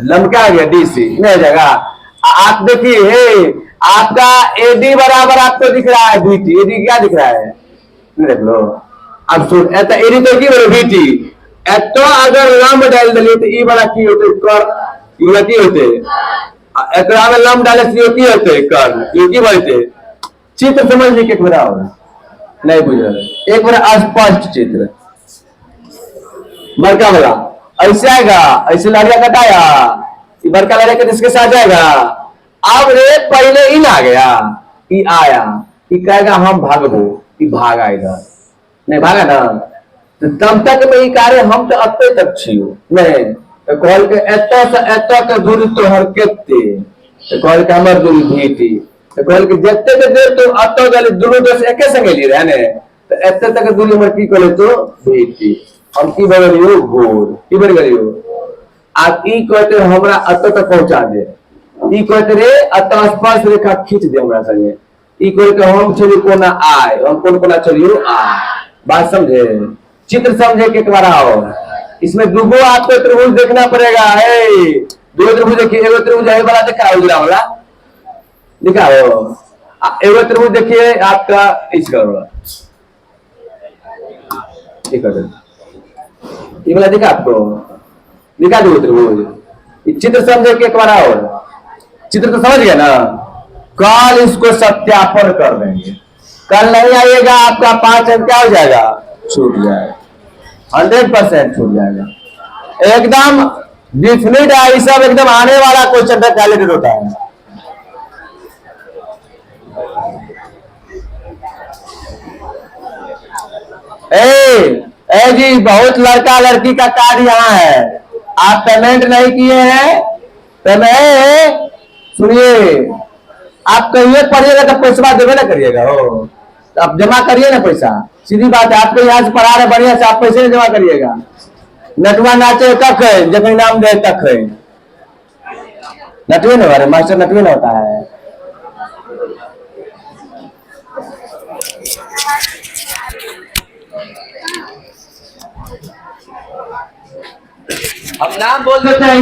लंब क्या आ गया डी सी नहीं हो जाएगा। आप देखिए आपका एडी बराबर आपको दिख रहा है बीटी, एडी क्या दिख रहा है देख लो। अब सुन एता एडी तो की बोलो बीटी, एतो अगर लंब डाल दिए तो ई वाला की होते कर, ई वाला की होते एकरा में लंब डाले से की होते कर, ये की बोलते। चित्र समझने के बड़ा हो नहीं बुझ रहा, एक बार स्पष्ट चित्र बड़का वाला ऐसे आएगा, ऐसे लाड़िया कटाया, बड़का लड़का के इसके साथ जाएगा। अब रे पहले इन आ गया, ई आया, ई कहेगा हम भागबो, ई भाग आएगा नहीं भागा ना, तो तब तक में ई कार्य हम तो अत्ते तक छियो नहीं तो कहल के एतो से एतो के दूरी तोहर केते, तो कहल के हमर दूरी भीटी, तो कहल के जत्ते के देर तो अत्तो गले दोनों दोस्त एके संगे ली रहने, तो एते तक दूरी हमर की कहले तो भीटी, हम की बगलियो गोर की बन गलियो। आप ई कहते हमरा अत्तो तक पहुंचा दे, ई कहते रे अत्तो स्पर्श रेखा खींच दे हमरा संगे, ई कहते हम चली कोना आए, हम कौन कोना चलियो आ। बात समझे, चित्र समझे के बार आओ। इसमें दुगो आपको त्रिभुज देखना पड़ेगा है, दो त्रिभुज देखिए, एगो त्रिभुज है वाला दिखा उजला वाला दिखाओ, एगो त्रिभुज देखिए आपका इसका ठीक है, ये वाला दिखा आपको, दिखा दो त्रिभुज। चित्र समझे के एक बार आओ, चित्र तो समझ गया ना। कल इसको सत्यापन कर देंगे, कल नहीं आइएगा आपका 5 अंक क्या हो जाएगा छूट जाएगा, 100% छूट जाएगा एकदम डिफिनिट है। ये सब एकदम आने वाला क्वेश्चन का कैलेंडर होता है। ए जी बहुत लड़का लड़की का कार्ड यहाँ है, आप पेमेंट नहीं किए हैं, पेमेंट सुनिए, आप कहिए पढ़िएगा तो पैसा देवे ना करिएगा, हो तो आप जमा करिए ना पैसा, सीधी बात है। आपको यहाँ से पढ़ा रहे बढ़िया से, आप पैसे नहीं जमा करिएगा। नटवा नाचे तक है जब इनाम दे तक है, नटवे ना मास्टर नटवे ना होता है। अब नाम बोल देते हैं।